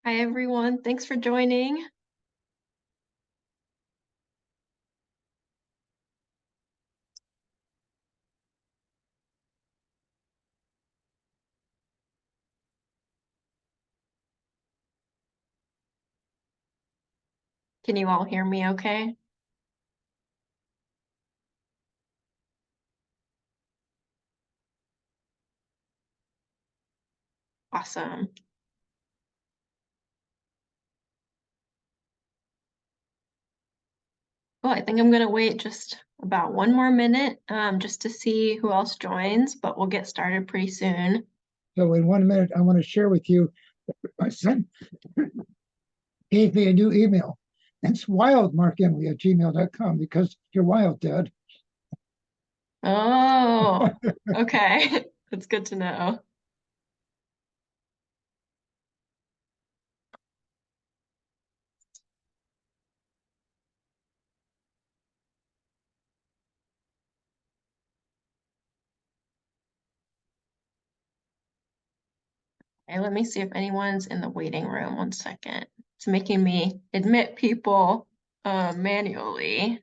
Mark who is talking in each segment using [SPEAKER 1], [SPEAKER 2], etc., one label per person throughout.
[SPEAKER 1] Hi, everyone. Thanks for joining. Can you all hear me okay? Awesome. Well, I think I'm going to wait just about one more minute just to see who else joins, but we'll get started pretty soon.
[SPEAKER 2] So in 1 minute, I want to share with you, my son gave me a new email. It's wildmarkemily@gmail.com because you're wild, Dad.
[SPEAKER 1] Oh, okay. That's good to know. Okay, let me see if anyone's in the waiting room. 1 second. It's making me admit people manually.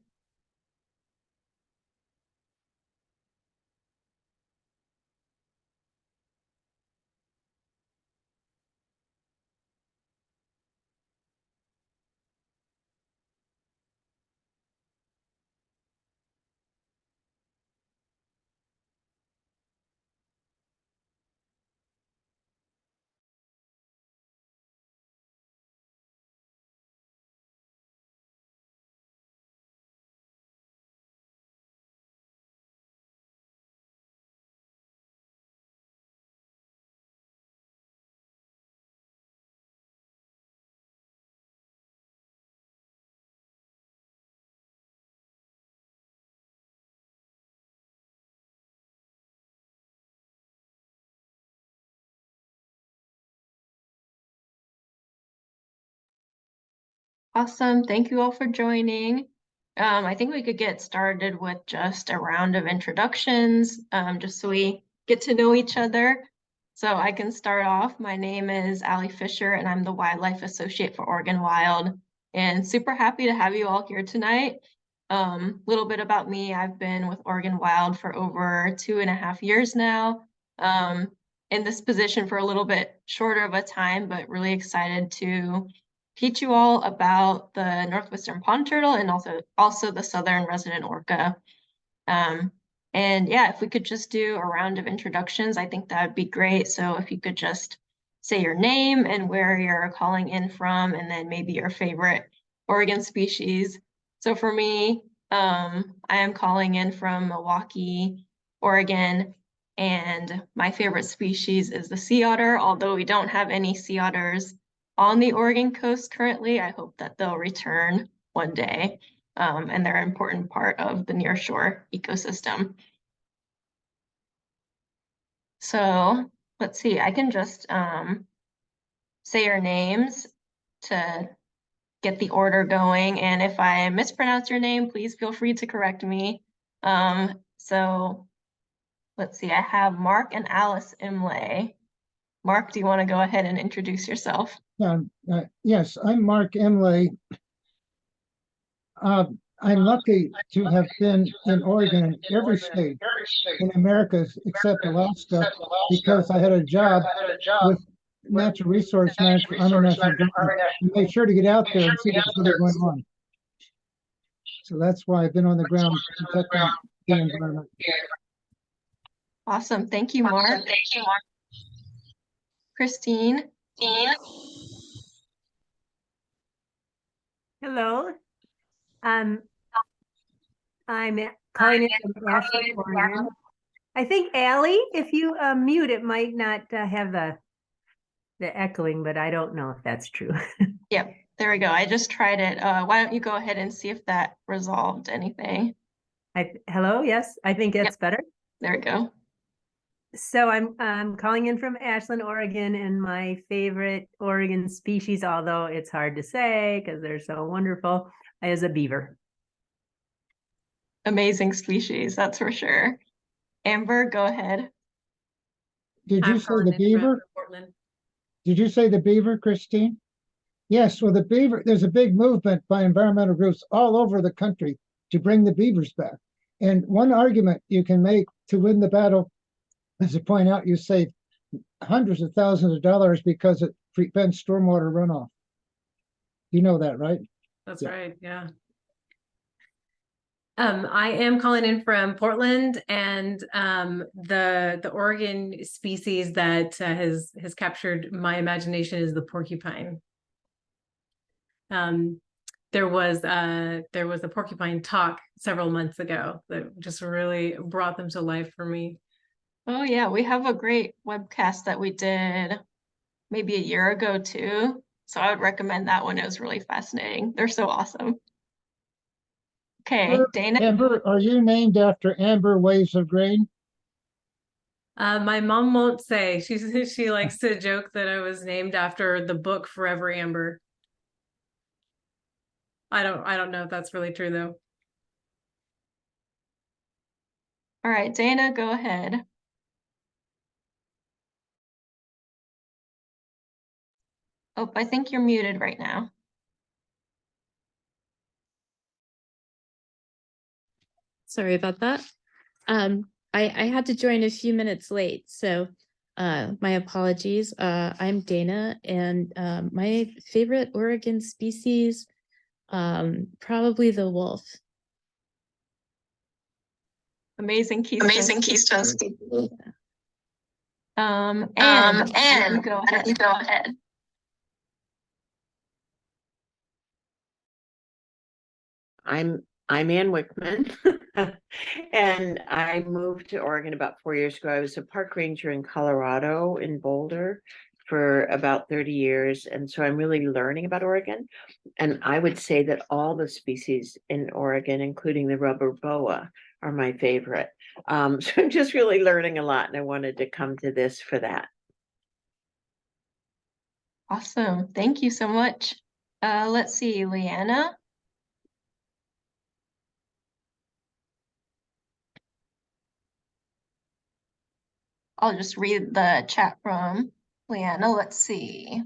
[SPEAKER 1] Awesome. Thank you all for joining. I think we could get started with just a round of introductions, just so we get to know each other. So I can start off. My name is Allie Fisher, and I'm the Wildlife Associate for Oregon Wild, and super happy to have you all here tonight. Little bit about me. I've been with Oregon Wild for over 2.5 years now. In this position for a little bit shorter of a time, but really excited to teach you all about the northwestern pond turtle and also the southern resident orca. And yeah, if we could just do a round of introductions, I think that would be great. So if you could just say your name and where you're calling in from, and then maybe your favorite Oregon species. So for me, I am calling in from Milwaukee, Oregon, and my favorite species is the sea otter. Although we don't have any sea otters on the Oregon coast currently, I hope that they'll return one day. And they're an important part of the nearshore ecosystem. So let's see, I can just say your names to get the order going. And if I mispronounce your name, please feel free to correct me. So let's see, I have Mark and Alice Imlay. Mark, do you want to go ahead and introduce yourself?
[SPEAKER 2] Yes, I'm Mark Emley. I'm lucky to have been in Oregon in every state in America except Alaska because I had a job with natural resource management for Army National Guard and made sure to get out there and see what's really going on. So that's why I've been on the ground protecting the environment.
[SPEAKER 1] Awesome. Thank you, Mark. Christine.
[SPEAKER 3] Hello. I'm calling in from Ashland, Oregon. I think Allie, if you mute, it might not have the echoing, but I don't know if that's true.
[SPEAKER 1] Yep, there we go. I just tried it. Why don't you go ahead and see if that resolved anything?
[SPEAKER 3] Hello, yes, I think it's better.
[SPEAKER 1] There we go.
[SPEAKER 3] So I'm calling in from Ashland, Oregon, and my favorite Oregon species, although it's hard to say because they're so wonderful, is a beaver.
[SPEAKER 1] Amazing species, that's for sure. Amber, go ahead.
[SPEAKER 2] Did you say the beaver? Did you say the beaver, Christine? Yes, well, the beaver, there's a big movement by environmental groups all over the country to bring the beavers back. And one argument you can make to win the battle is to point out you save hundreds of thousands of dollars because it prevents stormwater runoff. You know that, right?
[SPEAKER 4] That's
[SPEAKER 2] Yeah.
[SPEAKER 4] right. Yeah. I am calling in from Portland, and the Oregon species that has captured my imagination is the porcupine. There was a porcupine talk several months ago that just really brought them to life for me.
[SPEAKER 1] Oh yeah, we have a great webcast that we did maybe a year ago too. So I would recommend that one. It was really fascinating. They're so awesome. Okay, Dana.
[SPEAKER 2] Amber, are you named after Amber Waves of Grain?
[SPEAKER 4] My mom won't say. She likes to joke that I was named after the book Forever Amber. I don't know if that's really true though.
[SPEAKER 1] All right, Dana, go ahead. Oh, I think you're muted right now.
[SPEAKER 5] Sorry about that. I had to join a few minutes late, so my apologies. I'm Dana, and my favorite Oregon species, probably the wolf.
[SPEAKER 1] Amazing
[SPEAKER 6] Amazing
[SPEAKER 1] Keystone.
[SPEAKER 6] Keystone.
[SPEAKER 1] And
[SPEAKER 6] And
[SPEAKER 1] go
[SPEAKER 6] why don't you
[SPEAKER 1] ahead.
[SPEAKER 6] go ahead?
[SPEAKER 7] I'm Ann Wickman, and I moved to Oregon about 4 years ago. I was a park ranger in Colorado in Boulder for about 30 years, and so I'm really learning about Oregon. And I would say that all the species in Oregon, including the rubber boa, are my favorite. So I'm just really learning a lot, and I wanted to come to this for that.
[SPEAKER 1] Awesome. Thank you so much. Let's see, Leanna. I'll just read the chat from Leanna. Let's see.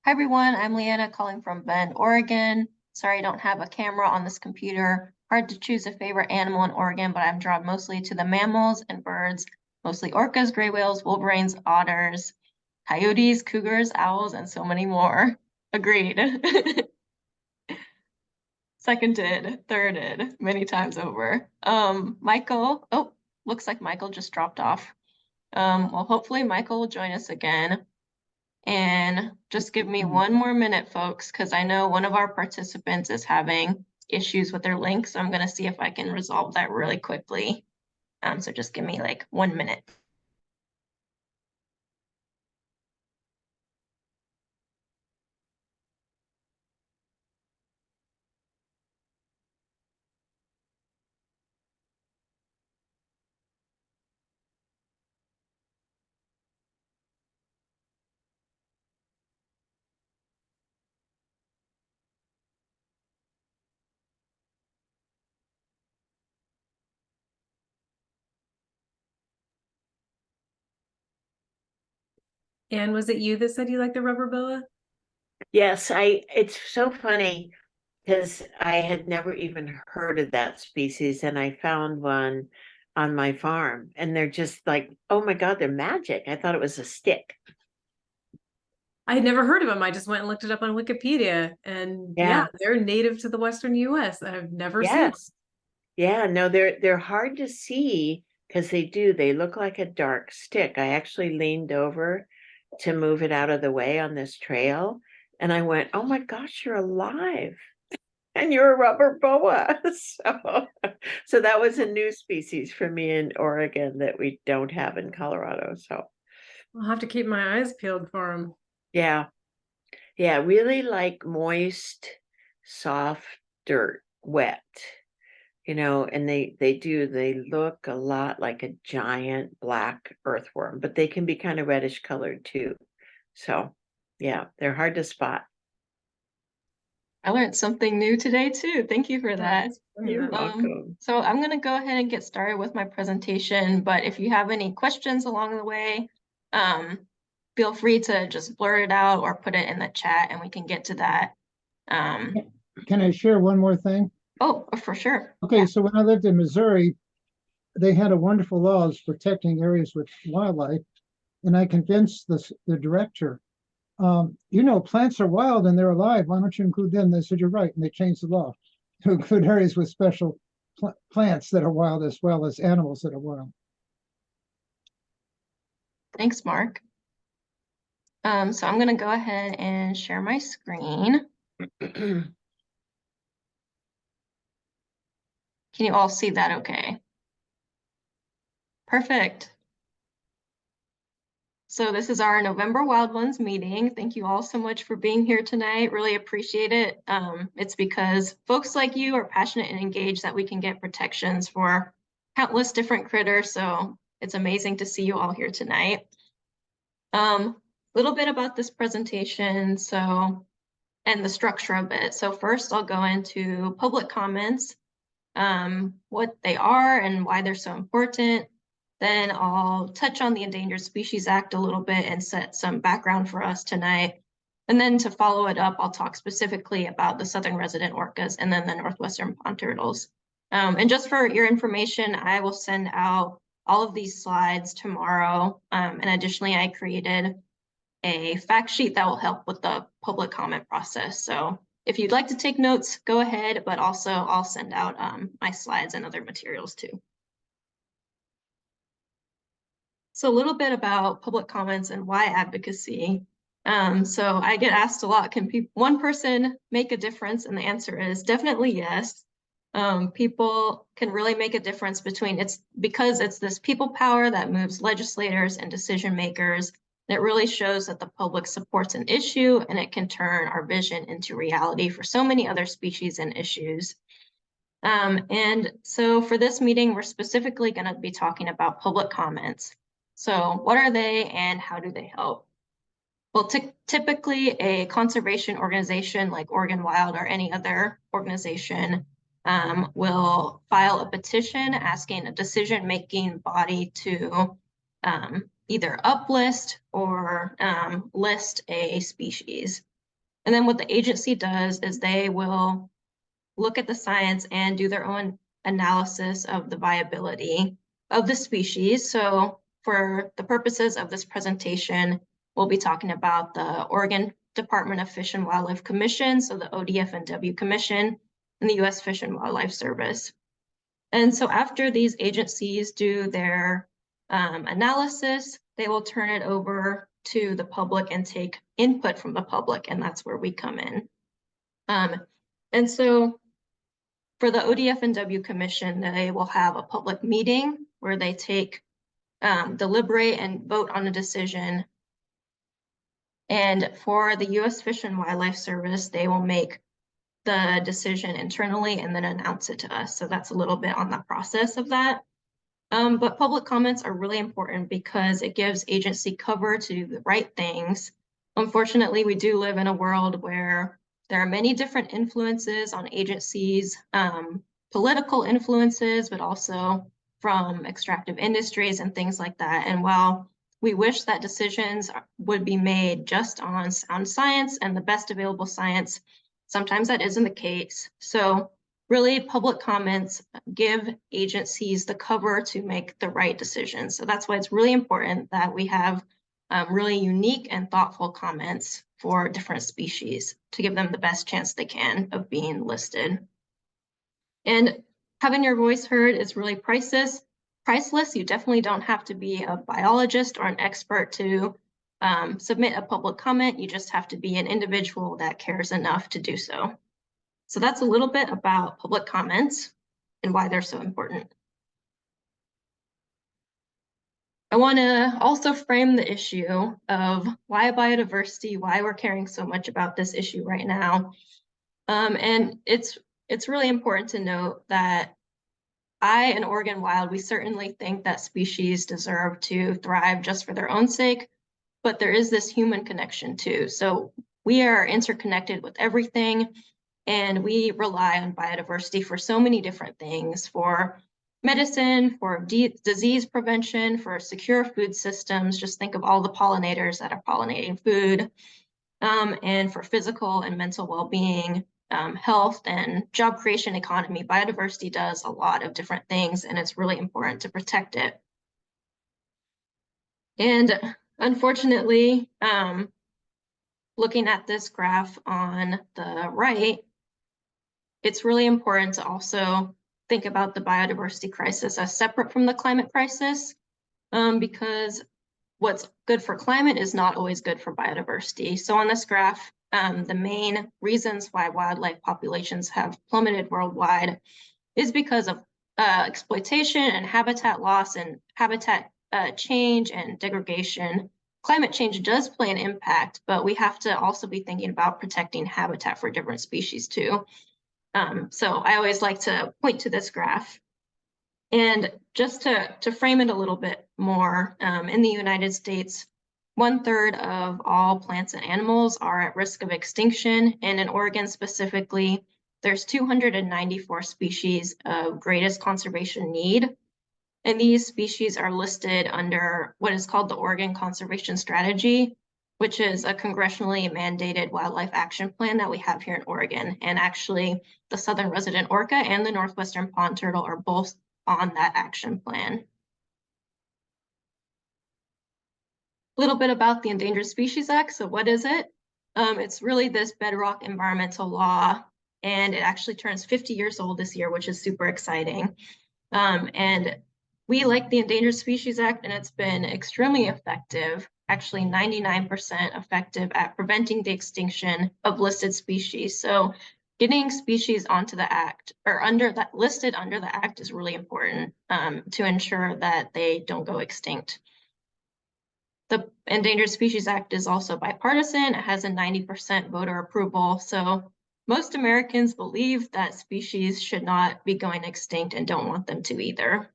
[SPEAKER 1] Hi, everyone. I'm Leanna calling from Bend, Oregon. Sorry, I don't have a camera on this computer. Hard to choose a favorite animal in Oregon, but I'm drawn mostly to the mammals and birds, mostly orcas, gray whales, wolverines, otters, coyotes, cougars, owls, and so many more. Agreed. Seconded, thirded, many times over. Michael, oh, looks like Michael just dropped off. Well, hopefully Michael will join us again. And just give me one more minute, folks, because I know one of our participants is having issues with their link. So I'm going to see if I can resolve that really quickly. So just give me like 1 minute.
[SPEAKER 4] And was it you that said you like the rubber boa?
[SPEAKER 7] Yes, it's so funny because I had never even heard of that species, and I found one on my farm, and they're just like, oh my God, they're magic. I thought it was a stick.
[SPEAKER 4] I had never heard of them. I just went and looked it up on Wikipedia, and yeah, they're native to the Western US. I've never seen them.
[SPEAKER 7] Yes. Yeah, no, they're hard to see because they look like a dark stick. I actually leaned over to move it out of the way on this trail, and I went, oh my gosh, you're alive. And you're a rubber boa. So that was a new species for me in Oregon that we don't have in Colorado. So
[SPEAKER 4] I'll have to keep my eyes peeled for them.
[SPEAKER 7] yeah. Yeah, really like moist, soft dirt, wet, and they look a lot like a giant black earthworm, but they can be kind of reddish colored too. So yeah, they're hard to spot.
[SPEAKER 1] I learned something new today too. Thank you for that.
[SPEAKER 7] You're welcome.
[SPEAKER 1] So I'm going to go ahead and get started with my presentation, but if you have any questions along the way, feel free to just blurt it out or put it in the chat and we can get to that.
[SPEAKER 2] Can I share one more thing?
[SPEAKER 1] Oh, for sure.
[SPEAKER 2] Okay, so when I lived in Missouri, they had a wonderful laws protecting areas with wildlife, and I convinced the director, plants are wild and they're alive. Why don't you include them? They said, you're right, and they changed the law to include areas with special plants that are wild as well as animals that are wild.
[SPEAKER 1] Thanks, Mark. So I'm going to go ahead and share my screen. Can you all see that okay? Perfect. So this is our November Wildlands meeting. Thank you all so much for being here tonight. Really appreciate it. It's because folks like you are passionate and engaged that we can get protections for countless different critters. So it's amazing to see you all here tonight. Little bit about this presentation, and the structure of it. So first I'll go into public comments, what they are and why they're so important. Then I'll touch on the Endangered Species Act a little bit and set some background for us tonight. And then to follow it up, I'll talk specifically about the southern resident orcas and then the northwestern pond turtles. And just for your information, I will send out all of these slides tomorrow. And additionally, I created a fact sheet that will help with the public comment process. So if you'd like to take notes, go ahead, but also I'll send out my slides and other materials too. So a little bit about public comments and why advocacy. So I get asked a lot, can one person make a difference? And the answer is definitely yes. People can really make a difference because it's this people power that moves legislators and decision makers. And it really shows that the public supports an issue and it can turn our vision into reality for so many other species and issues. And so for this meeting, we're specifically going to be talking about public comments. So what are they and how do they help? Well, typically a conservation organization like Oregon Wild or any other organization will file a petition asking a decision-making body to either uplist or list a species. And then what the agency does is they will look at the science and do their own analysis of the viability of the species. So for the purposes of this presentation, we'll be talking about the Oregon Department of Fish and Wildlife Commission, so the ODF&W Commission, and the U.S. Fish and Wildlife Service. And so after these agencies do their analysis, they will turn it over to the public and take input from the public, and that's where we come in. And so for the ODF&W Commission, they will have a public meeting where they deliberate and vote on a decision. And for the U.S. Fish and Wildlife Service, they will make the decision internally and then announce it to us. So that's a little bit on the process of that. But public comments are really important because it gives agency cover to do the right things. Unfortunately, we do live in a world where there are many different influences on agencies, political influences, but also from extractive industries and things like that. And while we wish that decisions would be made just on sound science and the best available science, sometimes that isn't the case. So really, public comments give agencies the cover to make the right decisions. So that's why it's really important that we have really unique and thoughtful comments for different species to give them the best chance they can of being listed. And having your voice heard is really priceless. You definitely don't have to be a biologist or an expert to submit a public comment. You just have to be an individual that cares enough to do so. So that's a little bit about public comments and why they're so important. I want to also frame the issue of why biodiversity, why we're caring so much about this issue right now. And it's really important to note that I and Oregon Wild, we certainly think that species deserve to thrive just for their own sake, but there is this human connection too. So we are interconnected with everything, and we rely on biodiversity for so many different things, for medicine, for disease prevention, for secure food systems. Just think of all the pollinators that are pollinating food, and for physical and mental well-being, health and job creation economy. Biodiversity does a lot of different things, and it's really important to protect it. And unfortunately, looking at this graph on the right, it's really important to also think about the biodiversity crisis as separate from the climate crisis, because what's good for climate is not always good for biodiversity. So on this graph, the main reasons why wildlife populations have plummeted worldwide is because of exploitation and habitat loss and habitat change and degradation. Climate change does play an impact, but we have to also be thinking about protecting habitat for different species too. So I always like to point to this graph. And just to frame it a little bit more, in the United States, 1/3 of all plants and animals are at risk of extinction. And in Oregon specifically, there's 294 species of greatest conservation need. And these species are listed under what is called the Oregon Conservation Strategy, which is a congressionally mandated wildlife action plan that we have here in Oregon. And actually, the southern resident orca and the northwestern pond turtle are both on that action plan. A little bit about the Endangered Species Act. So what is it? It's really this bedrock environmental law, and it actually turns 50 years old this year, which is super exciting. And we like the Endangered Species Act, and it's been extremely effective, actually 99% effective at preventing the extinction of listed species. So getting species onto the act or listed under the act is really important to ensure that they don't go extinct. The Endangered Species Act is also bipartisan. It has a 90% voter approval. So most Americans believe that species should not be going extinct and don't want them to either.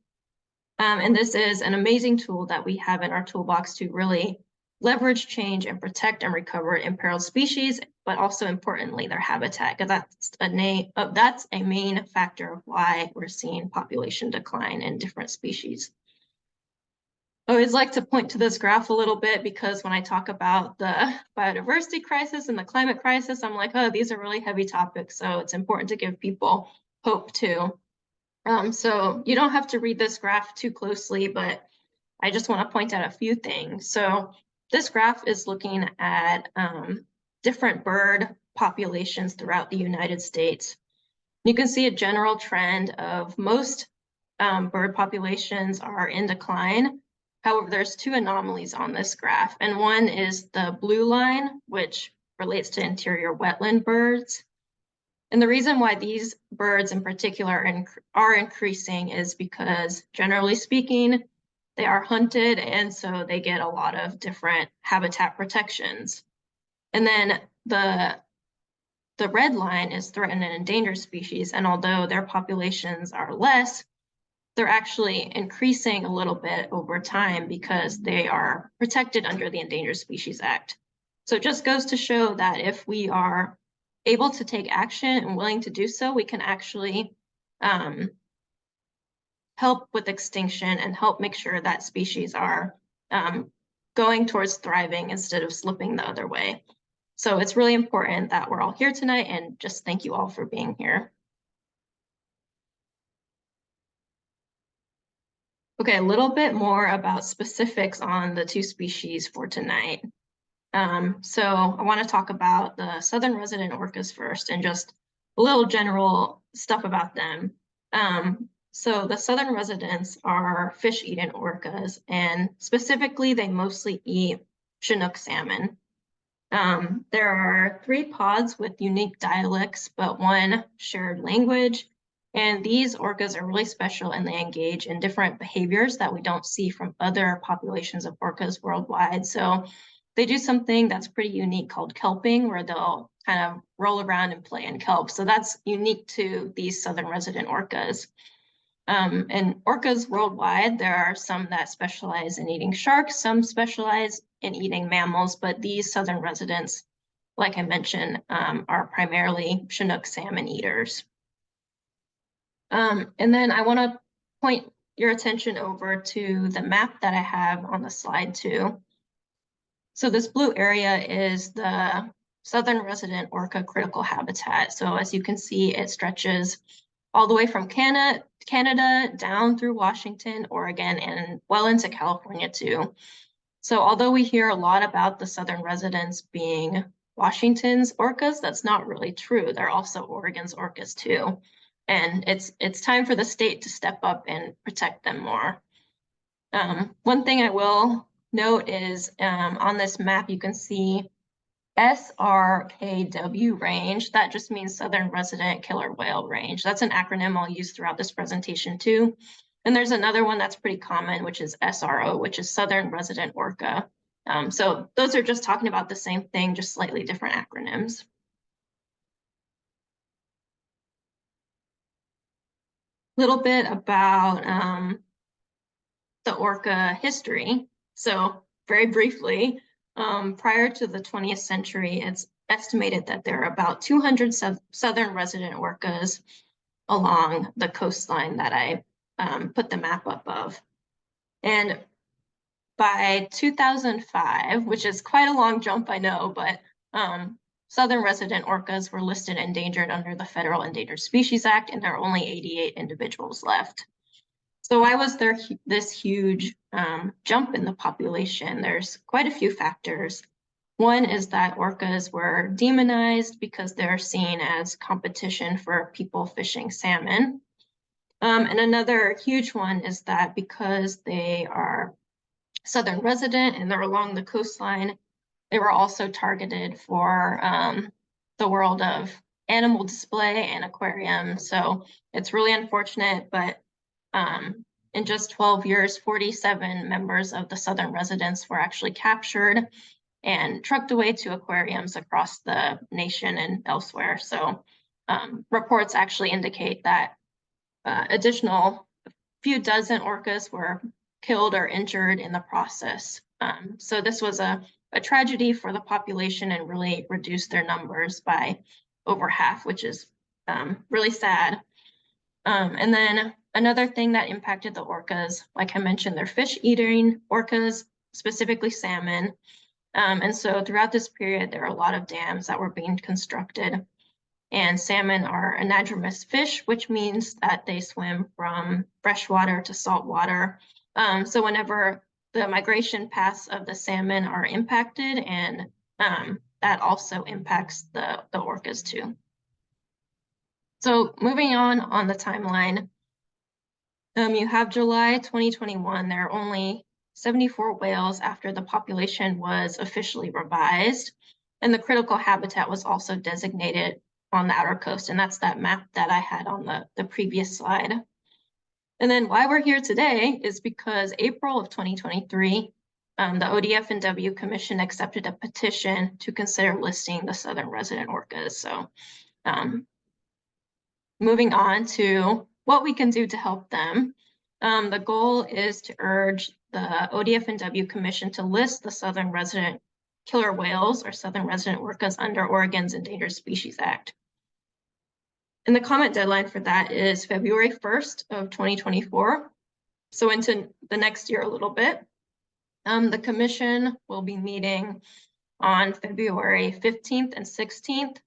[SPEAKER 1] And this is an amazing tool that we have in our toolbox to really leverage change and protect and recover imperiled species, but also importantly, their habitat, because that's a main factor of why we're seeing population decline in different species. I always like to point to this graph a little bit because when I talk about the biodiversity crisis and the climate crisis, I'm like, oh, these are really heavy topics. So it's important to give people hope too. So you don't have to read this graph too closely, but I just want to point out a few things. So this graph is looking at different bird populations throughout the United States. You can see a general trend of most bird populations are in decline. However, there's two anomalies on this graph, and one is the blue line, which relates to interior wetland birds. And the reason why these birds in particular are increasing is because, generally speaking, they are hunted, and so they get a lot of different habitat protections. And then the red line is threatened and endangered species, and although their populations are less, they're actually increasing a little bit over time because they are protected under the Endangered Species Act. So it just goes to show that if we are able to take action and willing to do so, we can actually help with extinction and help make sure that species are going towards thriving instead of slipping the other way. So it's really important that we're all here tonight, and just thank you all for being here. Okay, a little bit more about specifics on the two species for tonight. So I want to talk about the southern resident orcas first and just a little general stuff about them. So the southern residents are fish-eating orcas, and specifically they mostly eat Chinook salmon. There are 3 pods with unique dialects, but one shared language. And these orcas are really special, and they engage in different behaviors that we don't see from other populations of orcas worldwide. So they do something that's pretty unique called kelping, where they'll kind of roll around and play in kelp. So that's unique to these southern resident orcas. And orcas worldwide, there are some that specialize in eating sharks, some specialize in eating mammals, but these southern residents, like I mentioned, are primarily Chinook salmon eaters. And then I want to point your attention over to the map that I have on the slide too. So this blue area is the southern resident orca critical habitat. So as you can see, it stretches all the way from Canada down through Washington, Oregon, and well into California too. So although we hear a lot about the southern residents being Washington's orcas, that's not really true. They're also Oregon's orcas too. And it's time for the state to step up and protect them more. One thing I will note is on this map, you can see SRKW range. That just means Southern Resident Killer Whale Range. That's an acronym I'll use throughout this presentation too. And there's another one that's pretty common, which is SRO, which is Southern Resident Orca. So those are just talking about the same thing, just slightly different acronyms. A little bit about the orca history. So very briefly, prior to the 20th century, it's estimated that there are about 200 southern resident orcas along the coastline that I put the map up of. And by 2005, which is quite a long jump, I know, but southern resident orcas were listed endangered under the Federal Endangered Species Act, and there are only 88 individuals left. So why was there this huge jump in the population? There's quite a few factors. One is that orcas were demonized because they're seen as competition for people fishing salmon. And another huge one is that because they are southern resident and they're along the coastline, they were also targeted for the world of animal display and aquarium. So it's really unfortunate, but in just 12 years, 47 members of the southern residents were actually captured and trucked away to aquariums across the nation and elsewhere. So reports actually indicate that additional few dozen orcas were killed or injured in the process. So this was a tragedy for the population and really reduced their numbers by over half, which is really sad. And then another thing that impacted the orcas, like I mentioned, they're fish-eating orcas, specifically salmon. And so throughout this period, there are a lot of dams that were being constructed. And salmon are anadromous fish, which means that they swim from freshwater to saltwater. So whenever the migration paths of the salmon are impacted, and that also impacts the orcas too. So moving on the timeline, you have July 2021. There are only 74 whales after the population was officially revised, and the critical habitat was also designated on the outer coast, and that's that map that I had on the previous slide. And then why we're here today is because April of 2023, the ODF&W Commission accepted a petition to consider listing the southern resident orcas. So moving on to what we can do to help them. The goal is to urge the ODF&W Commission to list the southern resident killer whales or southern resident orcas under Oregon's Endangered Species Act. And the comment deadline for that is February 1st of 2024. So into the next year a little bit. The commission will be meeting on February 15th and 16th.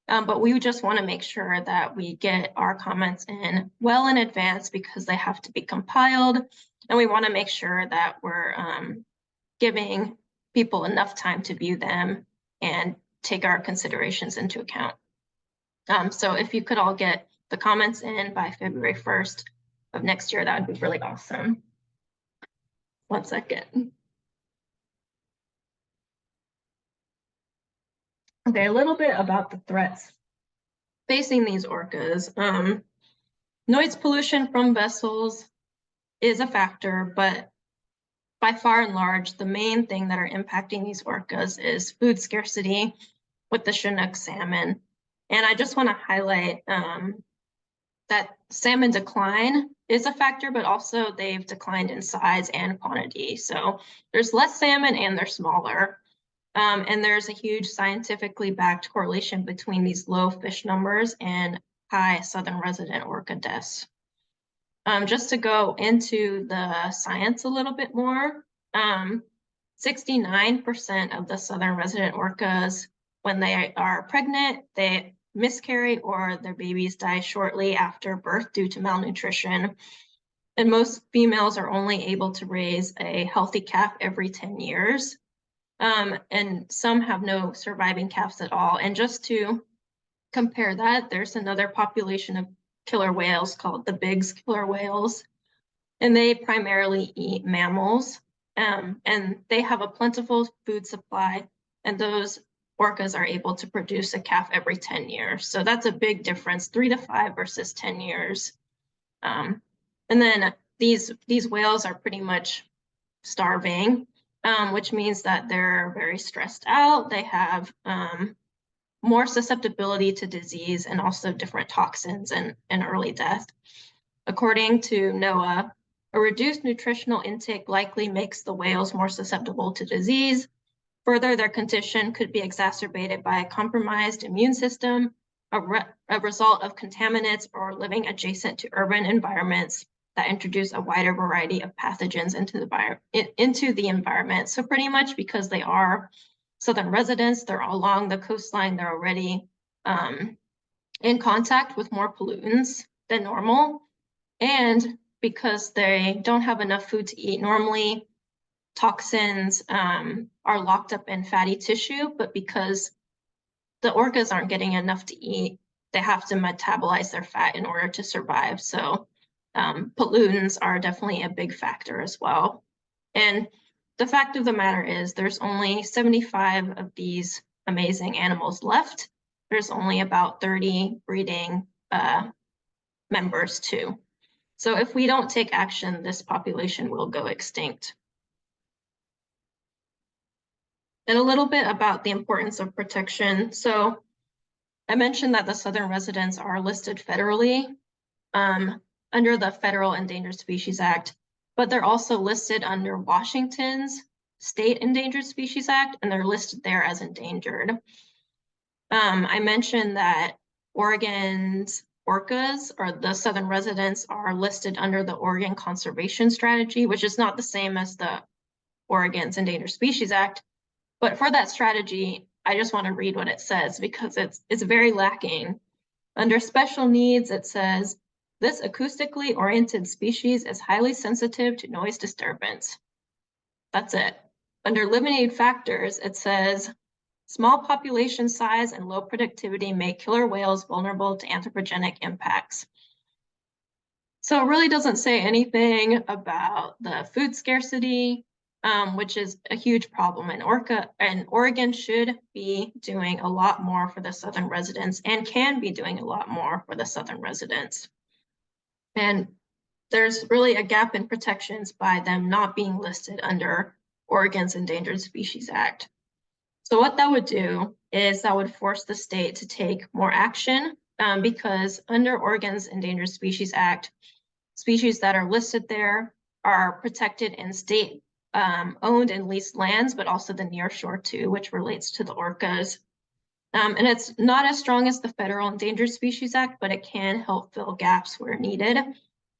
[SPEAKER 1] But we just want to make sure that we get our comments in well in advance because they have to be compiled. And we want to make sure that we're giving people enough time to view them and take our considerations into account. So if you could all get the comments in by February 1st of next year, that would be really awesome. 1 second. Okay, a little bit about the threats facing these orcas. Noise pollution from vessels is a factor, but by far and large, the main thing that are impacting these orcas is food scarcity with the Chinook salmon. And I just want to highlight that salmon decline is a factor, but also they've declined in size and quantity. So there's less salmon and they're smaller. And there's a huge scientifically backed correlation between these low fish numbers and high southern resident orca deaths. Just to go into the science a little bit more, 69% of the southern resident orcas, when they are pregnant, they miscarry or their babies die shortly after birth due to malnutrition. And most females are only able to raise a healthy calf every 10 years. And some have no surviving calves at all. And just to compare that, there's another population of killer whales called the Biggs killer whales, and they primarily eat mammals, and they have a plentiful food supply, and those orcas are able to produce a calf every 10 years. So that's a big difference, 3 to 5 versus 10 years. And then these whales are pretty much starving, which means that they're very stressed out. They have more susceptibility to disease and also different toxins and early death. According to NOAA, a reduced nutritional intake likely makes the whales more susceptible to disease. Further, their condition could be exacerbated by a compromised immune system, a result of contaminants, or living adjacent to urban environments that introduce a wider variety of pathogens into the environment. So pretty much because they are southern residents, they're along the coastline, they're already in contact with more pollutants than normal. And because they don't have enough food to eat normally, toxins are locked up in fatty tissue, but because the orcas aren't getting enough to eat, they have to metabolize their fat in order to survive. So pollutants are definitely a big factor as well. And the fact of the matter is there's only 75 of these amazing animals left. There's only about 30 breeding members too. So if we don't take action, this population will go extinct. And a little bit about the importance of protection. So I mentioned that the southern residents are listed federally under the Federal Endangered Species Act, but they're also listed under Washington's State Endangered Species Act, and they're listed there as endangered. I mentioned that Oregon's orcas, or the southern residents, are listed under the Oregon Conservation Strategy, which is not the same as the Oregon's Endangered Species Act. But for that strategy, I just want to read what it says because it's very lacking. Under special needs, it says, this acoustically oriented species is highly sensitive to noise disturbance. That's it. Under limiting factors, it says, small population size and low productivity make killer whales vulnerable to anthropogenic impacts. So it really doesn't say anything about the food scarcity, which is a huge problem in Oregon should be doing a lot more for the southern residents and can be doing a lot more for the southern residents. And there's really a gap in protections by them not being listed under Oregon's Endangered Species Act. So what that would do is that would force the state to take more action because under Oregon's Endangered Species Act, species that are listed there are protected in state owned and leased lands, but also the near shore too, which relates to the orcas. And it's not as strong as the Federal Endangered Species Act, but it can help fill gaps where needed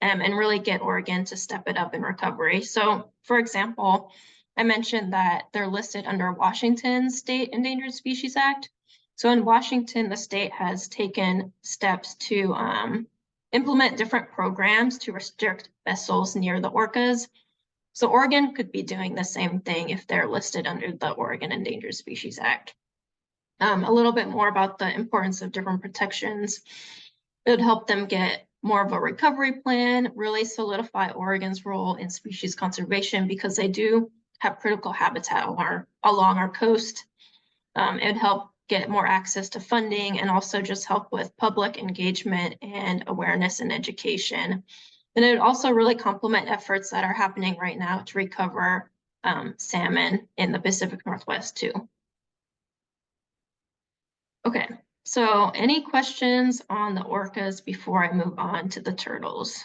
[SPEAKER 1] and really get Oregon to step it up in recovery. So for example, I mentioned that they're listed under Washington's State Endangered Species Act. So in Washington, the state has taken steps to implement different programs to restrict vessels near the orcas. So Oregon could be doing the same thing if they're listed under the Oregon Endangered Species Act. A little bit more about the importance of different protections. It would help them get more of a recovery plan, really solidify Oregon's role in species conservation because they do have critical habitat along our coast. It would help get more access to funding and also just help with public engagement and awareness and education. And it would also really complement efforts that are happening right now to recover salmon in the Pacific Northwest too. Okay, so any questions on the orcas before I move on to the turtles?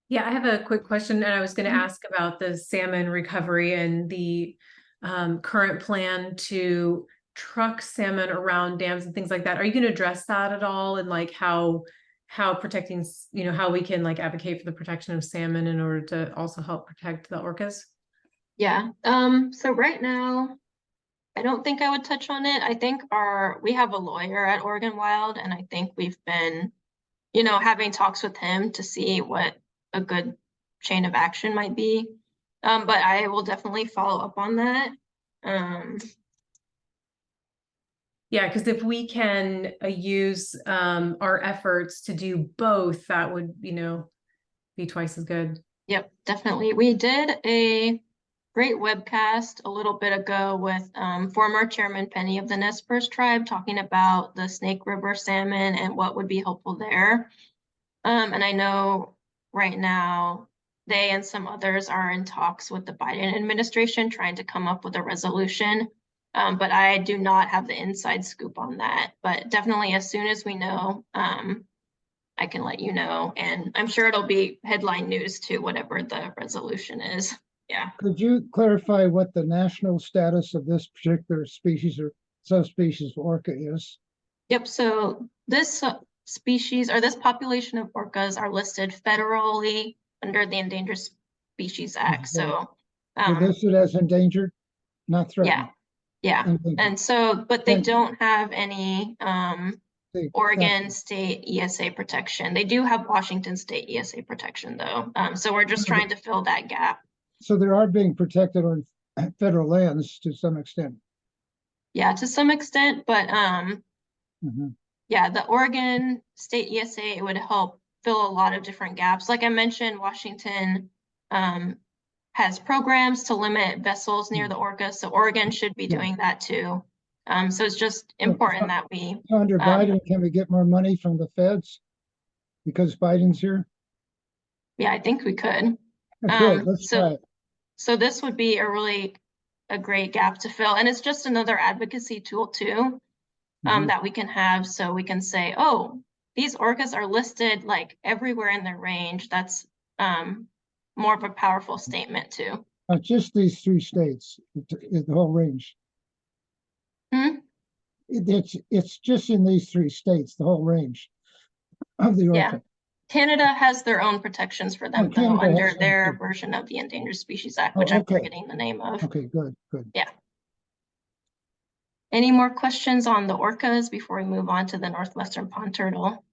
[SPEAKER 4] Yeah, I have a quick question, and I was going to ask about the salmon recovery and the current plan to truck salmon around dams and things like that. Are you going to address that at all, and like how how protecting, how we can like advocate for the protection of salmon in order to also help protect the orcas?
[SPEAKER 1] Yeah, so right now, I don't think I would touch on it. I think we have a lawyer at Oregon Wild, and I think we've been, having talks with him to see what a good chain of action might be. But I will definitely follow up on that.
[SPEAKER 4] Yeah, because if we can use our efforts to do both, that would, be twice as good.
[SPEAKER 1] Yep, definitely. We did a great webcast a little bit ago with former Chairman Penny of the Nez Perce tribe talking about the Snake River salmon and what would be helpful there. And I know right now they and some others are in talks with the Biden administration trying to come up with a resolution. But I do not have the inside scoop on that. But definitely as soon as we know, I can let you know. And I'm sure it'll be headline news too, whatever the resolution is. Yeah.
[SPEAKER 2] Could you clarify what the national status of this particular species or subspecies of orca is?
[SPEAKER 1] Yep. So this species or this population of orcas are listed federally under the Endangered Species Act. So
[SPEAKER 2] They're listed as endangered, not threatened.
[SPEAKER 1] yeah.
[SPEAKER 2] Endangered.
[SPEAKER 1] And so, but they
[SPEAKER 2] And-
[SPEAKER 1] don't have any Oregon
[SPEAKER 2] Gotcha.
[SPEAKER 1] State ESA protection. They do have Washington State ESA protection though. So we're just trying to fill that gap.
[SPEAKER 2] So they are being protected on federal lands to some extent.
[SPEAKER 1] Yeah, to some extent, but
[SPEAKER 2] Mhm.
[SPEAKER 1] yeah, the Oregon State ESA, it would help fill a lot of different gaps. Like I mentioned, Washington has programs to limit vessels near the orcas, so Oregon should be
[SPEAKER 2] Yeah.
[SPEAKER 1] doing that too. So it's just important that we,
[SPEAKER 2] Under Biden, can we get more money from the feds? Because Biden's here?
[SPEAKER 1] yeah, I think we could.
[SPEAKER 2] Good, let's try it.
[SPEAKER 1] So this would be a great gap to fill, and it's just another advocacy tool too,
[SPEAKER 2] Mhm.
[SPEAKER 1] that we can have, so we can say, oh, these orcas are listed like everywhere in their range. That's more of a powerful statement too.
[SPEAKER 2] Just these 3 states, the whole range.
[SPEAKER 1] Hmm?
[SPEAKER 2] It's just in these 3 states, the whole range of the
[SPEAKER 1] Yeah.
[SPEAKER 2] orca.
[SPEAKER 1] Canada has their own protections for them though,
[SPEAKER 2] Canada has
[SPEAKER 1] under
[SPEAKER 2] some
[SPEAKER 1] their
[SPEAKER 2] too.
[SPEAKER 1] version of the Endangered Species Act, which I'm
[SPEAKER 2] Okay.
[SPEAKER 1] forgetting the name of.
[SPEAKER 2] Okay, good.
[SPEAKER 1] Yeah. Any more questions on the orcas before we move on to the northwestern pond turtle?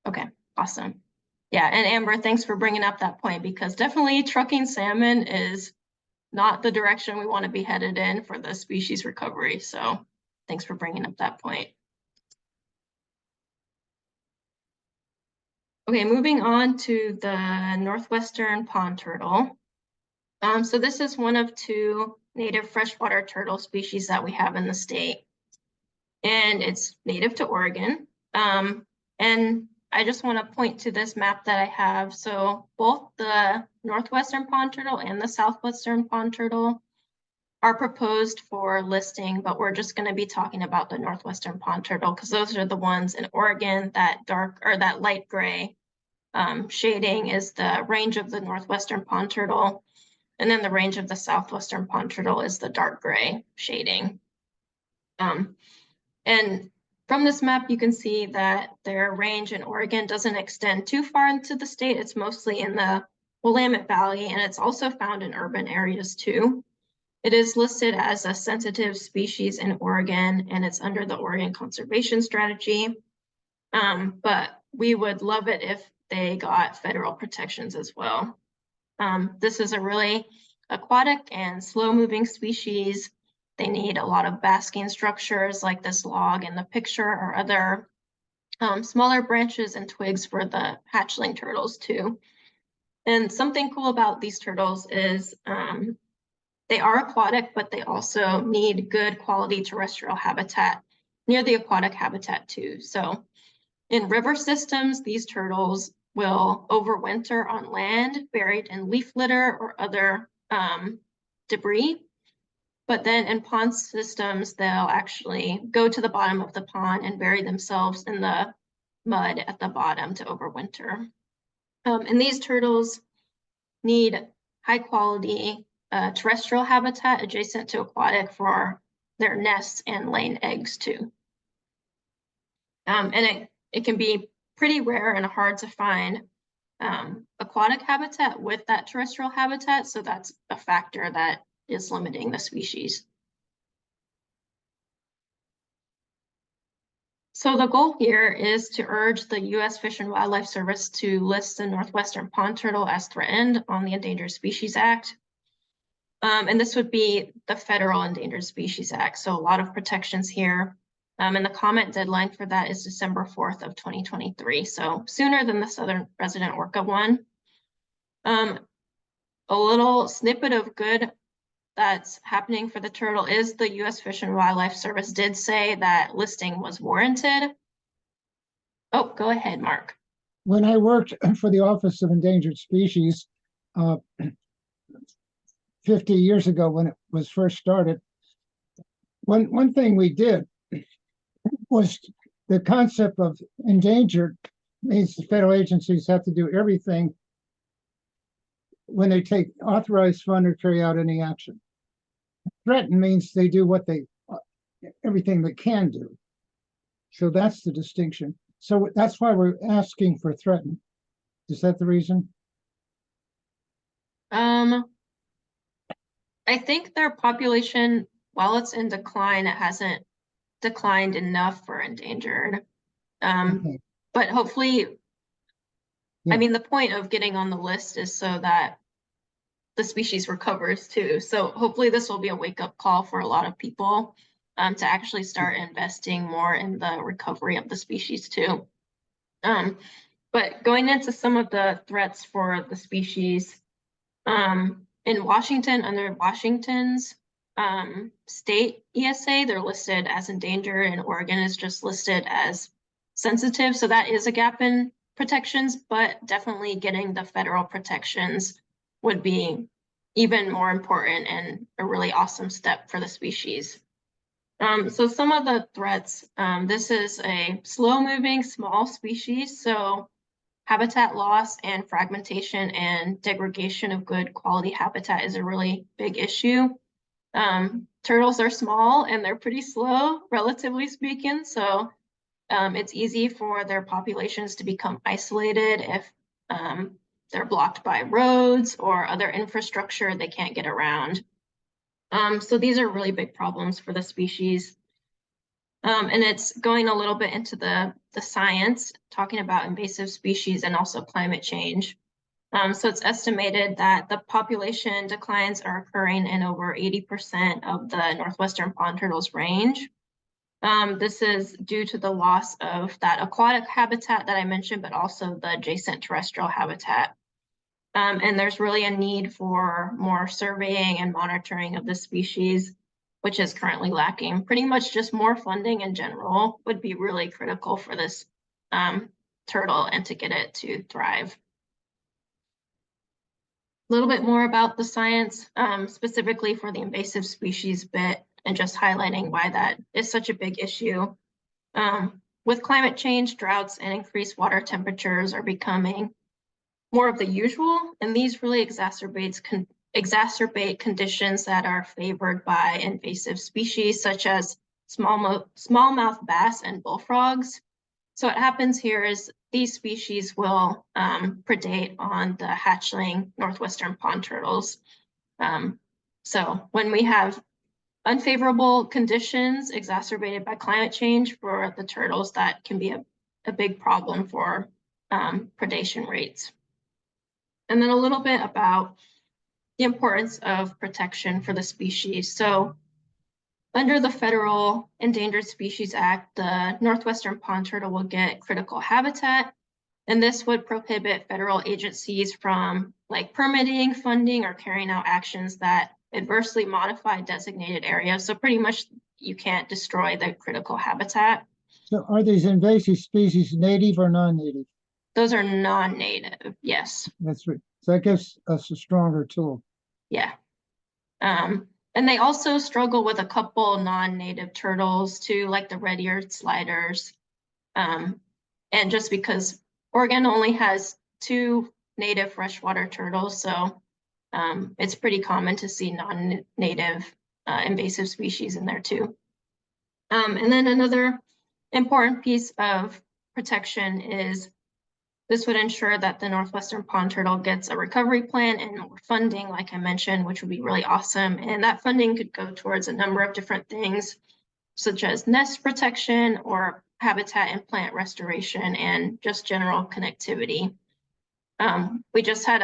[SPEAKER 1] Okay, awesome. Yeah, and Amber, thanks for bringing up that point, because definitely trucking salmon is not the direction we want to be headed in for the species recovery. So thanks for bringing up that point. Okay, moving on to the northwestern pond turtle. So this is one of 2 native freshwater turtle species that we have in the state. And it's native to Oregon. And I just want to point to this map that I have. So both the northwestern pond turtle and the southwestern pond turtle are proposed for listing, but we're just going to be talking about the northwestern pond turtle because those are the ones in Oregon. That dark or that light gray shading is the range of the northwestern pond turtle. And then the range of the southwestern pond turtle is the dark gray shading. And from this map, you can see that their range in Oregon doesn't extend too far into the state. It's mostly in the Willamette Valley, and it's also found in urban areas too. It is listed as a sensitive species in Oregon, and it's under the Oregon Conservation Strategy. But we would love it if they got federal protections as well. This is a really aquatic and slow-moving species. They need a lot of basking structures like this log in the picture or other smaller branches and twigs for the hatchling turtles too. And something cool about these turtles is they are aquatic, but they also need good quality terrestrial habitat near the aquatic habitat too. So in river systems, these turtles will overwinter on land, buried in leaf litter or other debris. But then in pond systems, they'll actually go to the bottom of the pond and bury themselves in the mud at the bottom to overwinter. And these turtles need high quality terrestrial habitat adjacent to aquatic for their nests and laying eggs too. And it can be pretty rare and hard to find aquatic habitat with that terrestrial habitat, so that's a factor that is limiting the species. So the goal here is to urge the U.S. Fish and Wildlife Service to list the northwestern pond turtle as threatened on the Endangered Species Act. And this would be the Federal Endangered Species Act, so a lot of protections here. And the comment deadline for that is December 4th of 2023, so sooner than the southern resident orca one. A little snippet of good that's happening for the turtle is the U.S. Fish and Wildlife Service did say that listing was warranted. Oh, go ahead, Mark.
[SPEAKER 2] When I worked for the Office of Endangered Species 50 years ago when it was first started, one thing we did was the concept of endangered means the federal agencies have to do everything when they take authorized fund or carry out any action. Threatened means they do what they, everything they can do. So that's the distinction. So that's why we're asking for threatened. Is that the reason?
[SPEAKER 1] I think their population, while it's in decline, it hasn't declined enough for endangered.
[SPEAKER 2] Okay.
[SPEAKER 1] But hopefully,
[SPEAKER 2] Yeah.
[SPEAKER 1] I mean, the point of getting on the list is so that the species recovers too. So hopefully this will be a wake-up call for a lot of people to actually start investing more in the recovery of the species too. But going into some of the threats for the species, in Washington, under Washington's state ESA, they're listed as endangered, and Oregon is just listed as sensitive. So that is a gap in protections, but definitely getting the federal protections would be even more important and a really awesome step for the species. So some of the threats, this is a slow-moving small species, so habitat loss and fragmentation and degradation of good quality habitat is a really big issue. Turtles are small and they're pretty slow, relatively speaking, so it's easy for their populations to become isolated if they're blocked by roads or other infrastructure they can't get around. So these are really big problems for the species. And it's going a little bit into the science, talking about invasive species and also climate change. So it's estimated that the population declines are occurring in over 80% of the northwestern pond turtles range. This is due to the loss of that aquatic habitat that I mentioned, but also the adjacent terrestrial habitat. And there's really a need for more surveying and monitoring of the species, which is currently lacking. Pretty much just more funding in general would be really critical for this turtle and to get it to thrive. A little bit more about the science, specifically for the invasive species bit, and just highlighting why that is such a big issue. With climate change, droughts and increased water temperatures are becoming more of the usual, and these really exacerbate conditions that are favored by invasive species such as smallmouth bass and bullfrogs. So what happens here is these species will predate on the hatchling northwestern pond turtles. So when we have unfavorable conditions exacerbated by climate change for the turtles, that can be a big problem for predation rates. And then a little bit about the importance of protection for the species. So under the Federal Endangered Species Act, the northwestern pond turtle will get critical habitat, and this would prohibit federal agencies from permitting, funding, or carrying out actions that adversely modify designated areas. So pretty much you can't destroy the critical habitat.
[SPEAKER 2] So are these invasive species native or non-native?
[SPEAKER 1] Those are non-native, yes.
[SPEAKER 2] That's right. So that gives us a stronger tool.
[SPEAKER 1] Yeah. And they also struggle with a couple non-native turtles too, like the red-eared sliders. And just because Oregon only has 2 native freshwater turtles, so it's pretty common to see non-native invasive species in there too. And then another important piece of protection is this would ensure that the northwestern pond turtle gets a recovery plan and more funding, like I mentioned, which would be really awesome. And that funding could go towards a number of different things, such as nest protection or habitat and plant restoration and just general connectivity. We just had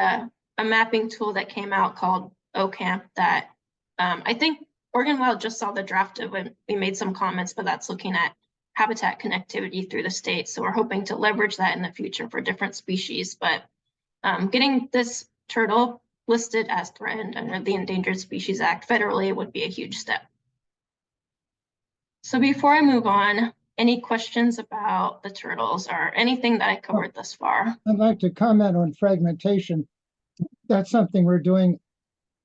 [SPEAKER 1] a mapping tool that came out called OCamp that I think Oregon Wild just saw the draft of it. We made some comments, but that's looking at habitat connectivity through the state. So we're hoping to leverage that in the future for different species. But getting this turtle listed as threatened under the Endangered Species Act federally would be a huge step. So before I move on, any questions about the turtles or anything that I covered thus far?
[SPEAKER 2] I'd like to comment on fragmentation. That's something we're doing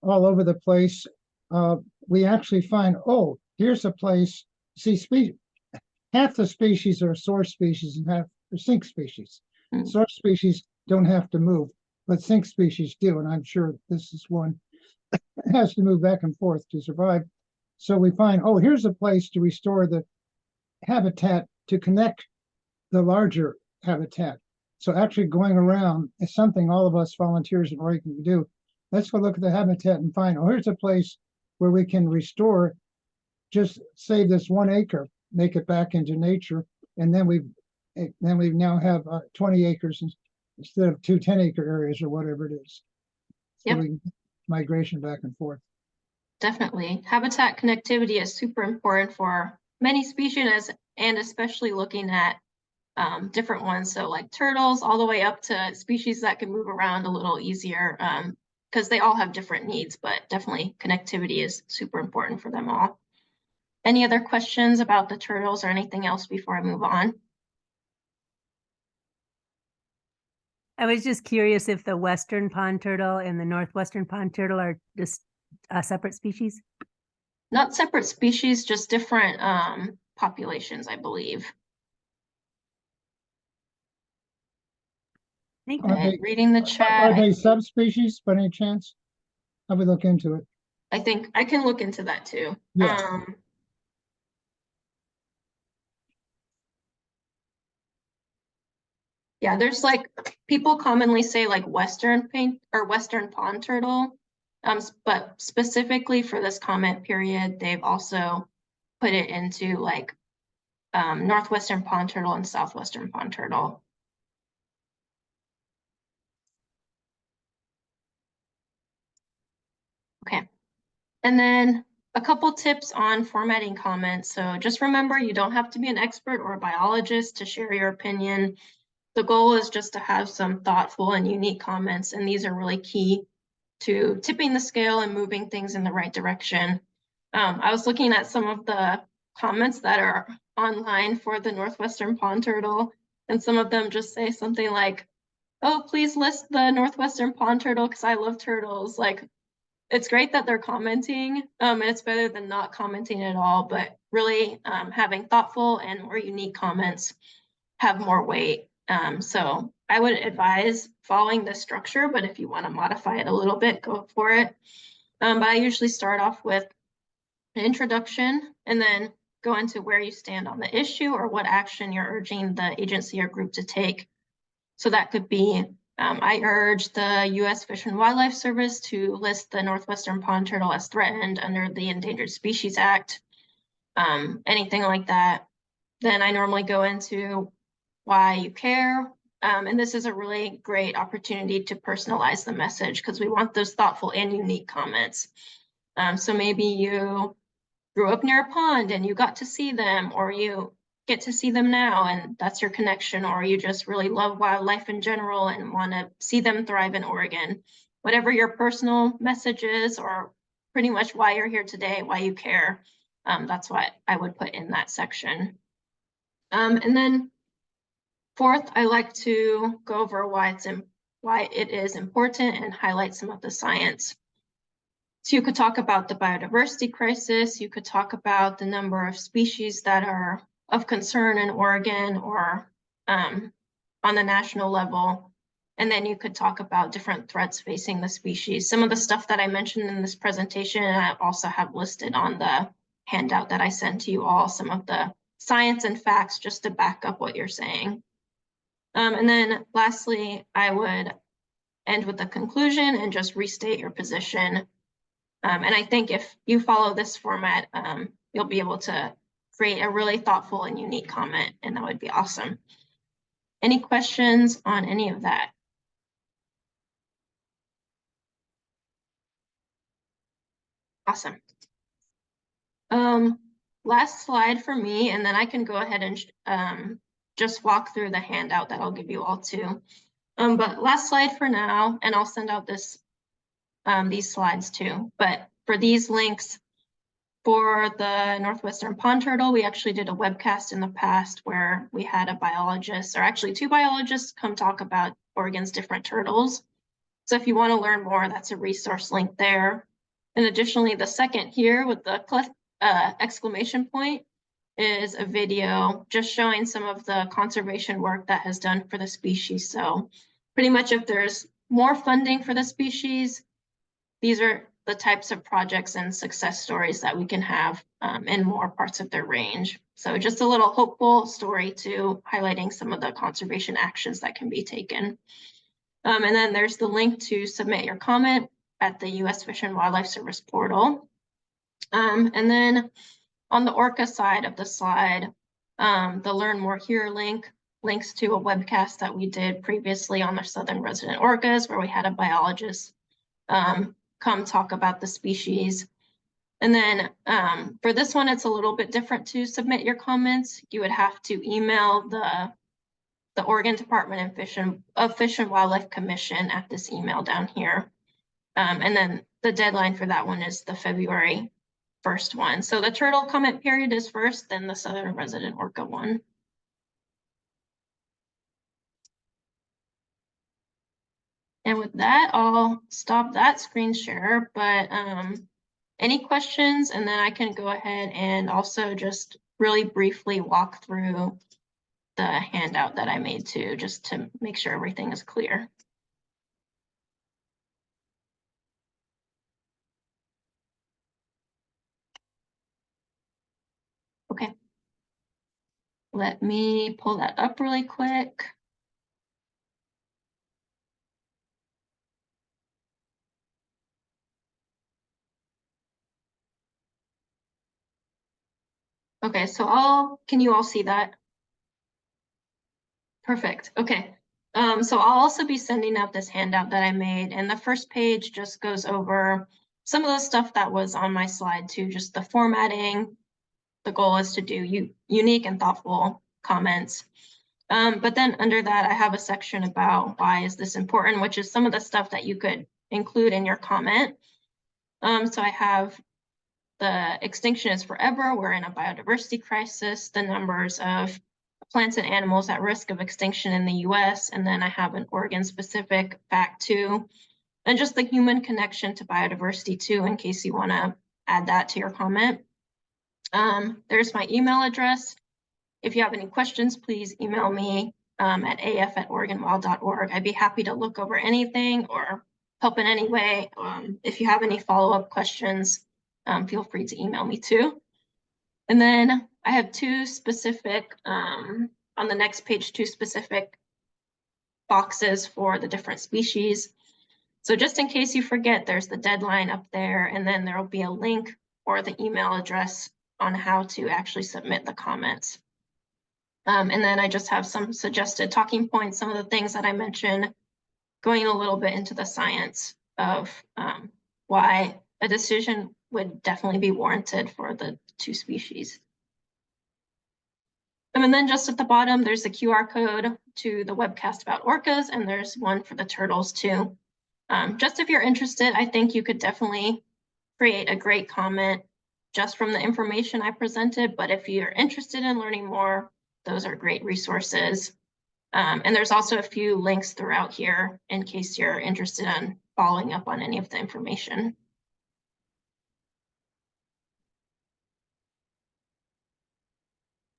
[SPEAKER 2] all over the place. We actually find, oh, here's a place, see, half the species are source species and half are sink species. Source species don't have to move, but sink species do, and I'm sure this is one that has to move back and forth to survive. So we find, oh, here's a place to restore the habitat to connect the larger habitat. So actually going around is something all of us volunteers in Oregon can do. Let's go look at the habitat and find, oh, here's a place where we can restore, just save this 1 acre, make it back into nature, and then we now have 20 acres instead of 2 10-acre areas or whatever it is. So
[SPEAKER 1] Yep.
[SPEAKER 2] Migration back and forth.
[SPEAKER 1] Definitely. Habitat connectivity is super important for many species and especially looking at different ones. So like turtles all the way up to species that can move around a little easier because they all have different needs, but definitely connectivity is super important for them all. Any other questions about the turtles or anything else before I move on?
[SPEAKER 3] I was just curious if the western pond turtle and the northwestern pond turtle are just separate species.
[SPEAKER 1] Not separate species, just different populations, I believe.
[SPEAKER 3] Thank
[SPEAKER 2] Are
[SPEAKER 1] Okay,
[SPEAKER 2] they-
[SPEAKER 1] reading the
[SPEAKER 2] Are
[SPEAKER 1] chat.
[SPEAKER 2] they subspecies by any chance? I would look into it.
[SPEAKER 1] I think I can look into that too.
[SPEAKER 2] Yeah.
[SPEAKER 1] Yeah, there's like people commonly say like western paint or western pond turtle. But specifically for this comment period, they've also put it into like northwestern pond turtle and southwestern pond turtle. Okay. And then a couple tips on formatting comments. So just remember, you don't have to be an expert or a biologist to share your opinion. The goal is just to have some thoughtful and unique comments, and these are really key to tipping the scale and moving things in the right direction. I was looking at some of the comments that are online for the northwestern pond turtle, and some of them just say something like, oh, please list the northwestern pond turtle because I love turtles. Like, it's great that they're commenting, and it's better than not commenting at all, but really having thoughtful and more unique comments have more weight. So I would advise following this structure, but if you want to modify it a little bit, go for it. But I usually start off with an introduction and then go into where you stand on the issue or what action you're urging the agency or group to take. So that could be, I urge the U.S. Fish and Wildlife Service to list the northwestern pond turtle as threatened under the Endangered Species Act, anything like that. Then I normally go into why you care. And this is a really great opportunity to personalize the message because we want those thoughtful and unique comments. So maybe you grew up near a pond and you got to see them, or you get to see them now and that's your connection, or you just really love wildlife in general and want to see them thrive in Oregon. Whatever your personal message is, or pretty much why you're here today, why you care, that's what I would put in that section. And then fourth, I like to go over why it is important and highlight some of the science. So you could talk about the biodiversity crisis, you could talk about the number of species that are of concern in Oregon or on the national level. And then you could talk about different threats facing the species. Some of the stuff that I mentioned in this presentation, I also have listed on the handout that I sent to you all, some of the science and facts just to back up what you're saying. And then lastly, I would end with the conclusion and just restate your position. And I think if you follow this format, you'll be able to create a really thoughtful and unique comment, and that would be awesome. Any questions on any of that? Awesome. Last slide for me, and then I can go ahead and just walk through the handout that I'll give you all too. But last slide for now, and I'll send out these slides too. But for these links, for the Northwestern pond turtle, we actually did a webcast in the past where we had a biologist, or actually 2 biologists, come talk about Oregon's different turtles. So if you want to learn more, that's a resource link there. And additionally, the second here with the exclamation point is a video just showing some of the conservation work that has done for the species. So pretty much if there's more funding for the species, these are the types of projects and success stories that we can have in more parts of their range. So just a little hopeful story too, highlighting some of the conservation actions that can be taken. And then there's the link to submit your comment at the U.S. Fish and Wildlife Service portal. And then on the orca side of the slide, the Learn More Here link links to a webcast that we did previously on the southern resident orcas, where we had a biologist come talk about the species. And then for this one, it's a little bit different to submit your comments. You would have to email the Oregon Department of Fish and Wildlife Commission at this email down here. And then the deadline for that one is the February 1st one. So the turtle comment period is first, then the southern resident orca one. And with that, I'll stop that screen share, but any questions? And then I can go ahead and also just really briefly walk through the handout that I made too, just to make sure everything is clear. Okay. Let me pull that up really quick. Okay, so can you all see that? Perfect, okay. So I'll also be sending out this handout that I made, and the first page just goes over some of the stuff that was on my slide too, just the formatting. The goal is to do unique and thoughtful comments. But then under that, I have a section about why is this important, which is some of the stuff that you could include in your comment. So I have the extinction is forever, we're in a biodiversity crisis, the numbers of plants and animals at risk of extinction in the US, and then I have an Oregon specific fact too, and just the human connection to biodiversity too, in case you want to add that to your comment. There's my email address. If you have any questions, please email me at af@oregonwild.org. I'd be happy to look over anything or help in any way. If you have any follow-up questions, feel free to email me too. And then I have two specific, on the next page, two specific boxes for the different species. So just in case you forget, there's the deadline up there, and then there will be a link or the email address on how to actually submit the comments. And then I just have some suggested talking points, some of the things that I mentioned, going a little bit into the science of why a decision would definitely be warranted for the two species. And then just at the bottom, there's a QR code to the webcast about orcas, and there's one for the turtles too. Just if you're interested, I think you could definitely create a great comment just from the information I presented. But if you're interested in learning more, those are great resources. And there's also a few links throughout here in case you're interested in following up on any of the information.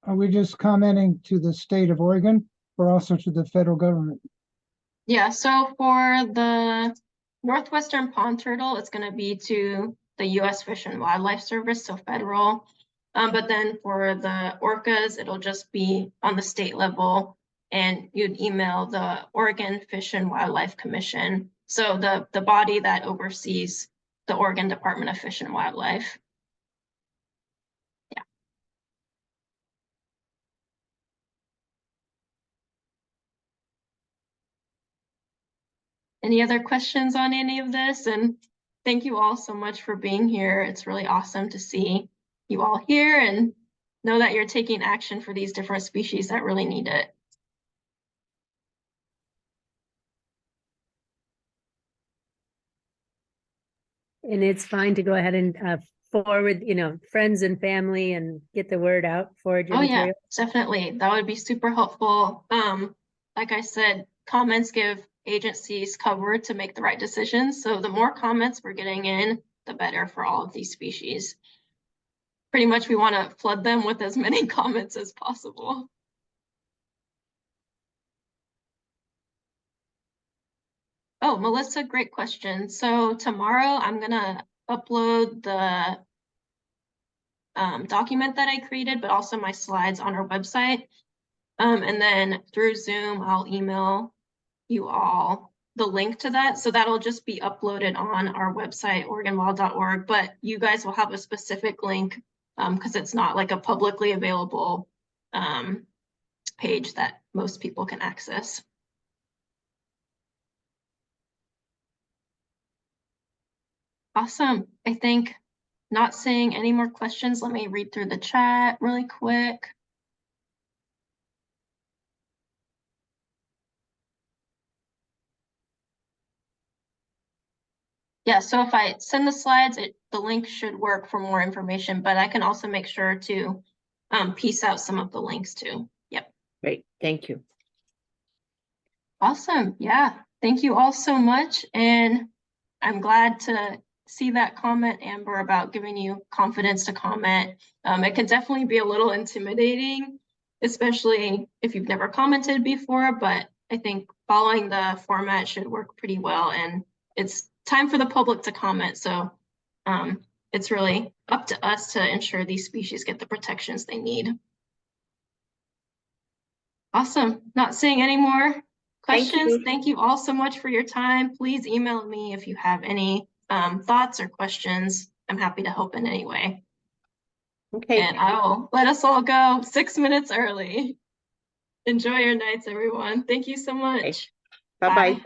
[SPEAKER 2] Are we just commenting to the state of Oregon or also to the federal government?
[SPEAKER 1] Yeah, so for the northwestern pond turtle, it's going to be to the U.S. Fish and Wildlife Service, so federal. But then for the orcas, it'll just be on the state level, and you'd email the Oregon Fish and Wildlife Commission, so the body that oversees the Oregon Department of Fish and Wildlife. Any other questions on any of this? And thank you all so much for being here. It's really awesome to see you all here and know that you're taking action for these different species that really need it.
[SPEAKER 3] And it's fine to go ahead and forward, friends and family and get the word out, forward your
[SPEAKER 1] Oh
[SPEAKER 3] material.
[SPEAKER 1] yeah, definitely. That would be super helpful. Like I said, comments give agencies cover to make the right decisions. So the more comments we're getting in, the better for all of these species. Pretty much we want to flood them with as many comments as possible. Oh, Melissa, great question. So tomorrow I'm gonna upload the document that I created, but also my slides on our website. And then through Zoom, I'll email you all the link to that. So that'll just be uploaded on our website, OregonWild.org, but you guys will have a specific link because it's not like a publicly available page that most people can access. Awesome. I think not seeing any more questions. Let me read through the chat really quick. Yeah, so if I send the slides, the link should work for more information, but I can also make sure to piece out some of the links too. Yep.
[SPEAKER 7] Great, thank you.
[SPEAKER 1] Awesome. Yeah. Thank you all so much. And I'm glad to see that comment, Amber, about giving you confidence to comment. It can definitely be a little intimidating, especially if you've never commented before, but I think following the format should work pretty well. And it's time for the public to comment. So it's really up to us to ensure these species get the protections they need. Awesome. Not seeing any more questions. Thank you all so much for your time. Please email me if you have any thoughts or questions. I'm happy to help in any way.
[SPEAKER 7] Okay.
[SPEAKER 1] And I will let us all go 6 minutes early. Enjoy your nights, everyone. Thank you so much.
[SPEAKER 7] Bye-bye.
[SPEAKER 1] Bye.